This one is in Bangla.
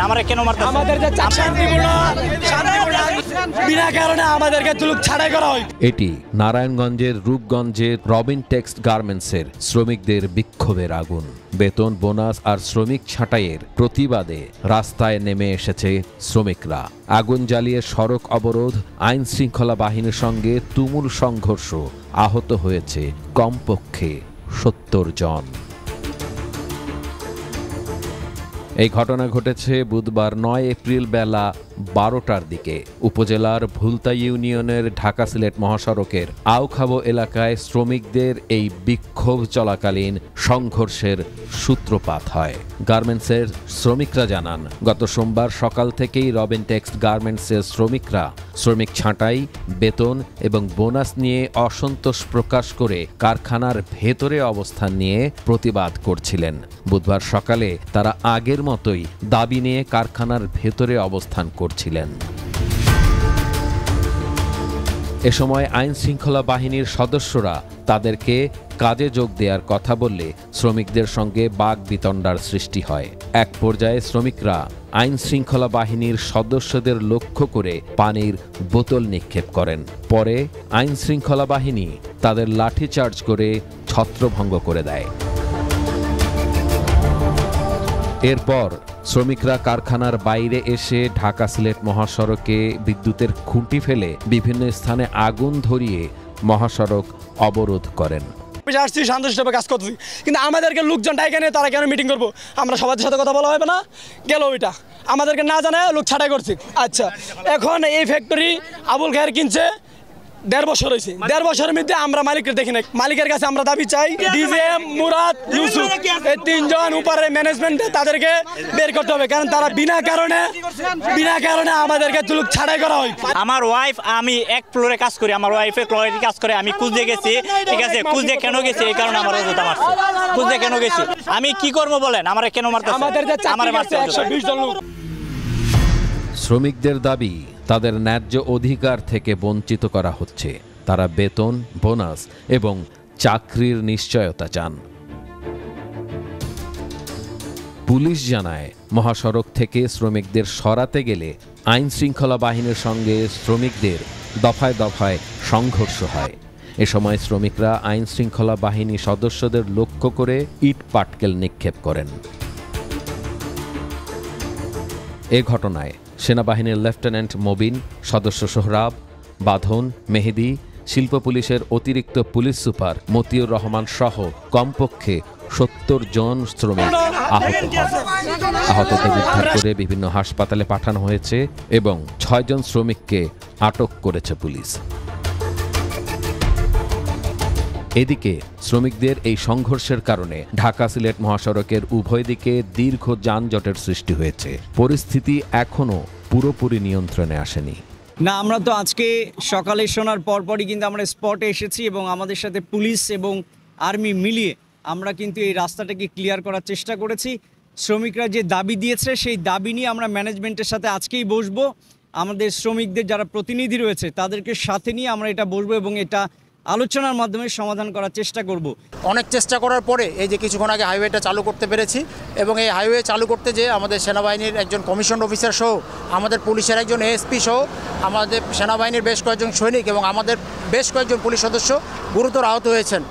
আমরা কেন মারতেছেন? আমাদের যে শান্তিপূর্ণ বিনা কারণে আমাদেরকে তুলুক ছাড়াই করা হয়। এটি নারায়ণগঞ্জের রূপগঞ্জের রবিন টেক্সট গার্মেন্টসের শ্রমিকদের বিক্ষোভের আগুন। বেতন বোনাস আর শ্রমিক ছাঁটাইয়ের প্রতিবাদে রাস্তায় নেমে এসেছে শ্রমিকরা। আগুন জ্বালিয়ে সড়ক অবরোধ, আইন শৃঙ্খলা বাহিনীর সঙ্গে তুমুল সংঘর্ষ, আহত হয়েছে কমপক্ষে ৭০ জন। এই ঘটনা ঘটেছে বুধবার ৯ এপ্রিল বেলা ১২টার দিকে উপজেলার ভুলতা ইউনিয়নের ঢাকা সিলেট মহাসড়কের আউখাবো এলাকায় শ্রমিকদের এই বিক্ষোভ চলাকালীন সংঘর্ষের সূত্রপাত হয়। গার্মেন্টসের শ্রমিকরা জানান, গত সোমবার সকাল থেকেই রবিন টেক্সট গার্মেন্টসের শ্রমিকরা শ্রমিক ছাঁটাই, বেতন এবং বোনাস নিয়ে অসন্তোষ প্রকাশ করে কারখানার ভেতরে অবস্থান নিয়ে প্রতিবাদ করছিলেন। বুধবার সকালে তারা আগের মতোই দাবি নিয়ে কারখানার ভেতরে অবস্থান করছিলেন। এ সময় আইন শৃঙ্খলা বাহিনীর সদস্যরা তাদেরকে কাজে যোগ দেওয়ার কথা বললে শ্রমিকদের সঙ্গে বাকবিতণ্ডার সৃষ্টি হয়। এক পর্যায়ে শ্রমিকরা আইন শৃঙ্খলা বাহিনীর সদস্যদের লক্ষ্য করে পানির বোতল নিক্ষেপ করেন। পরে আইন শৃঙ্খলা বাহিনী তাদের লাঠিচার্জ করে ছত্রভঙ্গ করে দেয়। এরপর শ্রমিকরা কারখানার বাইরে এসে ঢাকা সিলেট মহাসড়কে বিদ্যুতের খুঁটি ফেলে বিভিন্ন স্থানে আগুন ধরিয়ে মহাসড়ক অবরোধ করেন। আসছি শান্তশিষ্টভাবে কাজ করতেছি, কিন্তু আমাদেরকে লোকজন ডাইকে নিয়ে তারা কেন মিটিং করবো? আমরা সবার সাথে কথা বলা হবে না, গেল ওইটা আমাদেরকে না জানায় লোক ছাঁটাই করছি। আচ্ছা, এখন এই ফ্যাক্টরি আবুল খায়ের কিনছে ১.৫ বছর হয়েছে। ১.৫ বছরের মধ্যে আমরা মালিককে দেখি না। মালিকের কাছে আমরা দাবি চাই, ডিজে, মুরাদ, ইউসুফ, এই ৩ জন উপরে ম্যানেজমেন্টে তাদেরকে বের করতে হবে, কারণ তারা বিনা কারণে আমাদেরকে তুলুক ছাড়াই করা হয়। আমার ওয়াইফ, আমি এক ফ্লোরে কাজ করি, আমার ওয়াইফে ফ্লোরে কাজ করে। আমি খুঁজতে গেছি, ঠিক আছে, খুঁজতে কেন গেছি এই কারণে আমার অযথা মারছে। খুঁজতে কেন গেছি, আমি কি করবো বলেন? আমরা কেন মারতেছে? আমাদের যে চাকরি আছে ১২০ জন লোক। শ্রমিকদের দাবি, তাদের ন্যায্য অধিকার থেকে বঞ্চিত করা হচ্ছে। তারা বেতন, বোনাস এবং চাকরির নিশ্চয়তা চান। পুলিশ জানায়, মহাসড়ক থেকে শ্রমিকদের সরাতে গেলে আইন শৃঙ্খলা বাহিনীর সঙ্গে শ্রমিকদের দফায় দফায় সংঘর্ষ হয়। এ সময় শ্রমিকরা আইন শৃঙ্খলা বাহিনী সদস্যদের লক্ষ্য করে ইট পাটকেল নিক্ষেপ করেন। এ ঘটনায় সেনাবাহিনীর লেফটেন্যান্ট মবিন, সদস্য সোহরাব, বাঁধন, মেহেদি, শিল্প পুলিশের অতিরিক্ত পুলিশ সুপার মতিউর রহমান সহ কমপক্ষে ৭০ জন শ্রমিক আহত হন। আহতদের উদ্ধার করে বিভিন্ন হাসপাতালে পাঠানো হয়েছে এবং ৬ জন শ্রমিককে আটক করেছে পুলিশ। এদিকে শ্রমিকদের এই সংঘর্ষের কারণে ঢাকা সিলেট মহাসড়কের উভয় দিকে দীর্ঘ যানজটের সৃষ্টি হয়েছে। পরিস্থিতি এখনও পুরোপুরি নিয়ন্ত্রণে আসেনি। না, আমরা তো আজকে সকালে শোনার পরপরই কিন্তু আমরা স্পটে এসেছি এবং আমাদের সাথে পুলিশ এবং আর্মি মিলিয়ে আমরা কিন্তু এই রাস্তাটাকে ক্লিয়ার করার চেষ্টা করেছি। শ্রমিকরা যে দাবি দিয়েছে সেই দাবি নিয়ে আমরা ম্যানেজমেন্টের সাথে আজকেই বসবো। আমাদের শ্রমিকদের যারা প্রতিনিধি রয়েছে তাদেরকে সাথে নিয়ে আমরা এটা বসবো এবং এটা আলোচনার মাধ্যমে সমাধান করার চেষ্টা করব। অনেক চেষ্টা করার পরে এই যে কিছুক্ষণ আগে হাইওয়েটা চালু করতে পেরেছি এবং এই হাইওয়ে চালু করতে যে আমাদের সেনাবাহিনীর একজন কমিশন অফিসার সহ, আমাদের পুলিশের একজন এএসপি সহ, আমাদের সেনাবাহিনীর বেশ কয়েকজন সৈনিক এবং আমাদের বেশ কয়েকজন পুলিশ সদস্য গুরুতর আহত হয়েছেন।